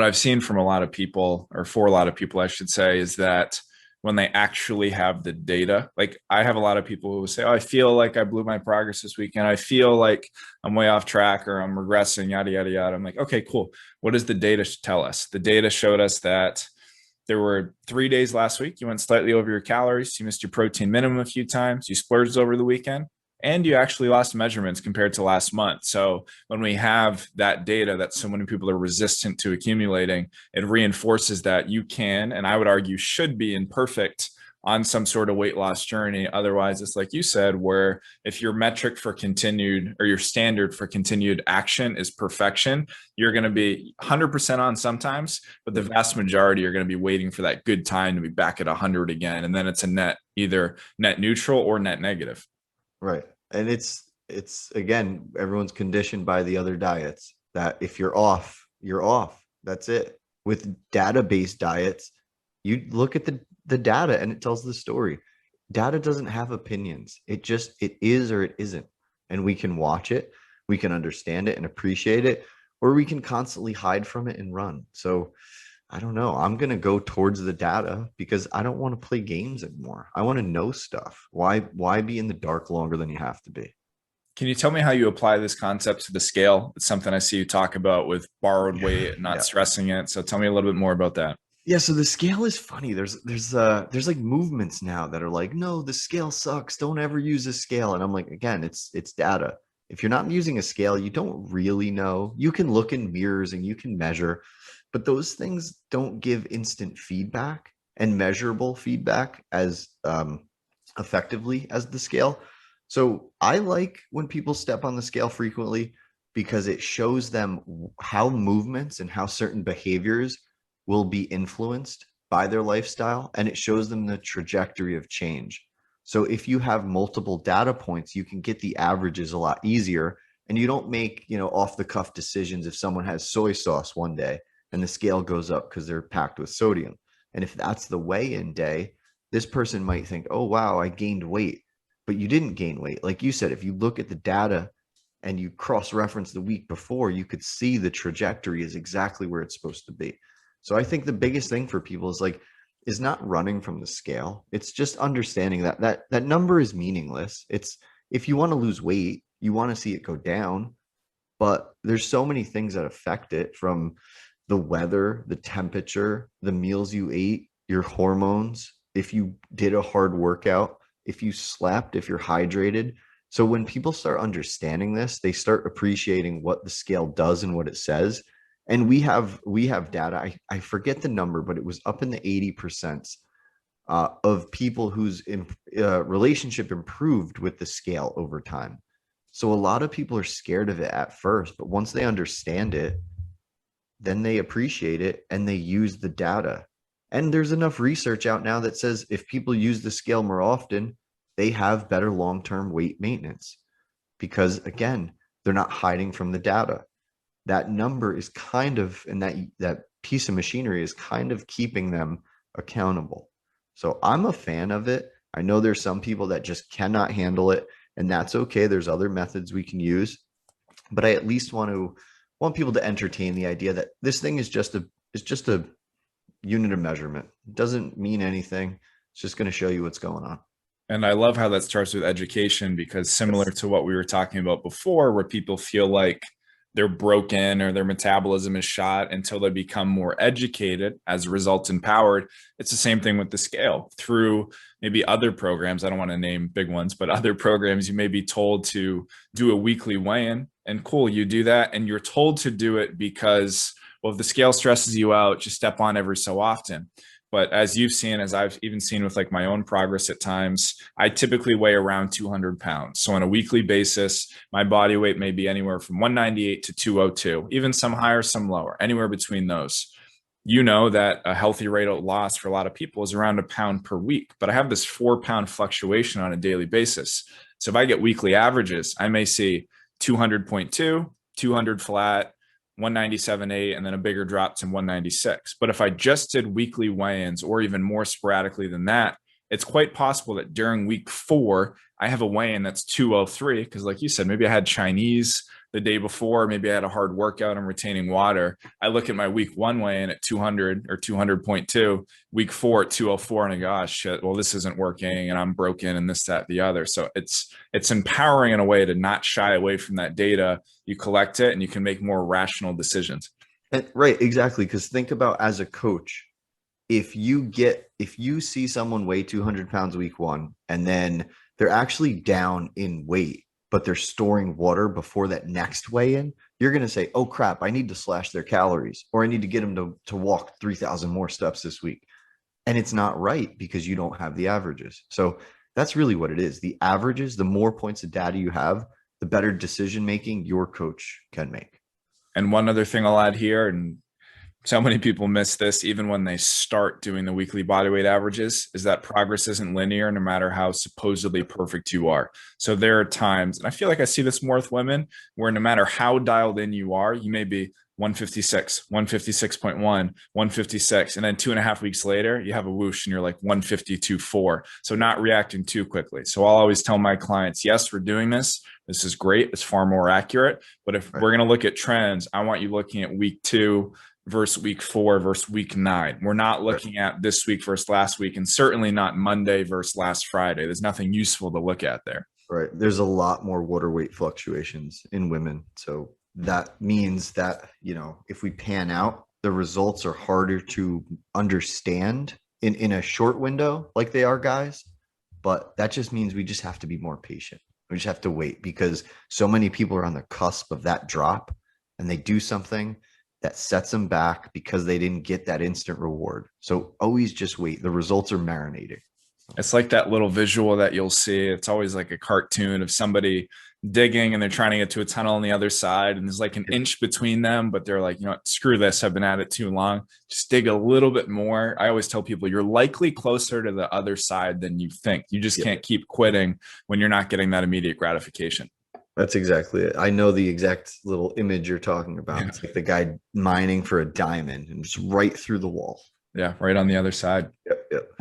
I've seen from a lot of people, or for a lot of people, I should say, is that when they actually have the data, like I have a lot of people who say, oh, I feel like I blew my progress this weekend. I feel like I'm way off track or I'm regressing, yada, yada, yada. I'm like, okay, cool. What does the data tell us? The data showed us that there were 3 days last week. You went slightly over your calories. You missed your protein minimum a few times. You splurged over the weekend and you actually lost measurements compared to last month. So when we have that data that so many people are resistant to accumulating, it reinforces that you can, and I would argue should be imperfect on some sort of weight loss journey. Otherwise, it's like you said, where if your metric for continued or your standard for continued action is perfection, you're going to be 100% on sometimes, but the vast majority are going to be waiting for that good time to be back at 100 again. And then it's a net, either net neutral or net negative. Right. And it's again, everyone's conditioned by the other diets that if you're off, you're off. That's it. With data-based diets, you look at the data and it tells the story. Data doesn't have opinions. It is or it isn't. And we can watch it, we can understand it and appreciate it, or we can constantly hide from it and run. So I don't know. I'm going to go towards the data because I don't want to play games anymore. I want to know stuff. Why be in the dark longer than you have to be? Can you tell me how you apply this concept to the scale? It's something I see you talk about with borrowed weight, not Yeah. stressing it. So tell me a little bit more about that. Yeah, so the scale is funny. There's like movements now that are like, no, the scale sucks. Don't ever use a scale. And I'm like, again, it's data. If you're not using a scale, you don't really know. You can look in mirrors and you can measure, but those things don't give instant feedback and measurable feedback as effectively as the scale. So I like when people step on the scale frequently because it shows them how movements and how certain behaviors will be influenced by their lifestyle, and it shows them the trajectory of change. So if you have multiple data points, you can get the averages a lot easier, and you don't make, off the cuff decisions if someone has soy sauce one day and the scale goes up because they're packed with sodium. And if that's the weigh-in day, this person might think, oh wow, I gained weight, but you didn't gain weight. Like you said, if you look at the data and you cross-reference the week before, you could see the trajectory is exactly where it's supposed to be. So I think the biggest thing for people is not running from the scale. It's just understanding that number is meaningless. It's, if you want to lose weight, you want to see it go down, but there's so many things that affect it, from the weather, the temperature, the meals you ate, your hormones, if you did a hard workout, if you slept, if you're hydrated. So when people start understanding this, they start appreciating what the scale does and what it says. And we have data. I forget the number, but it was up in the 80% of people whose relationship improved with the scale over time. So a lot of people are scared of it at first, but once they understand it, then they appreciate it and they use the data. And there's enough research out now that says if people use the scale more often, they have better long-term weight maintenance because, again, they're not hiding from the data. That number is kind of, and that piece of machinery is kind of keeping them accountable. So I'm a fan of it. I know there's some people that just cannot handle it, and that's okay. There's other methods we can use, but I at least want people to entertain the idea that this thing is just a unit of measurement. It doesn't mean anything. It's just going to show you what's going on. And I love how that starts with education, because similar to what we were talking about before, where people feel like they're broken or their metabolism is shot until they become more educated, as a result empowered. It's the same thing with the scale. Through maybe other programs, I don't want to name big ones, but other programs, you may be told to do a weekly weigh-in, and cool, you do that, and you're told to do it because, well, if the scale stresses you out, just step on every so often. But as you've seen, as I've even seen with like my own progress at times, I typically weigh around 200 pounds. So on a weekly basis, my body weight may be anywhere from 198 to 202, even some higher, some lower, anywhere between those. You know that a healthy rate of loss for a lot of people is around a pound per week, but I have this 4-pound fluctuation on a daily basis. So if I get weekly averages, I may see 200.2, 200 flat, 197.8, and then a bigger drop to 196. But if I just did weekly weigh-ins, or even more sporadically than that, it's quite possible that during week 4, I have a weigh-in that's 203, because like you said, maybe I had Chinese the day before, maybe I had a hard workout, I'm retaining water. I look at my week 1 weigh in at 200 or 200.2, week 4 at 204, and I go, oh, shit, well, this isn't working and I'm broken and this, that, the other. So it's empowering in a way to not shy away from that data. You collect it and you can make more rational decisions. And, right, exactly. Because think about, as a coach, if you see someone weigh 200 pounds week 1 and then they're actually down in weight, but they're storing water before that next weigh-in, you're going to say, oh crap, I need to slash their calories, or I need to get them to walk 3,000 more steps this week. And it's not right, because you don't have the averages. So that's really what it is. The averages, the more points of data you have, the better decision making your coach can make. And one other thing I'll add here, and so many people miss this even when they start doing the weekly body weight averages, is that progress isn't linear no matter how supposedly perfect you are. So there are times, and I feel like I see this more with women, where no matter how dialed in you are, you may be 156, 156.1, 156, and then 2.5 weeks later, you have a whoosh and you're like 152.4. So not reacting too quickly. So I'll always tell my clients, yes, we're doing this. This is great. It's far more accurate. But if we're going to look at trends, I want you looking at week 2 versus week 4 versus week 9. We're not looking at this week versus last week, and certainly not Monday versus last Friday. There's nothing useful to look at there. Right. There's a lot more water weight fluctuations in women. So that means that, if we pan out, the results are harder to understand in a short window like they are guys. But that just means we just have to be more patient. We just have to wait, because so many people are on the cusp of that drop, and they do something that sets them back because they didn't get that instant reward. So always just wait. The results are marinating. It's like that little visual that you'll see. It's always like a cartoon of somebody digging and they're trying to get to a tunnel on the other side, and there's like an inch between them, but they're like, screw this, I've been at it too long. Just dig a little bit more. I always tell people, you're likely closer to the other side than you think. You just can't keep quitting when you're not getting that immediate gratification. That's exactly it. I know the exact little image you're talking about. Yeah. It's like the guy mining for a diamond and just right through the wall. Yeah, right on the other side. Yep.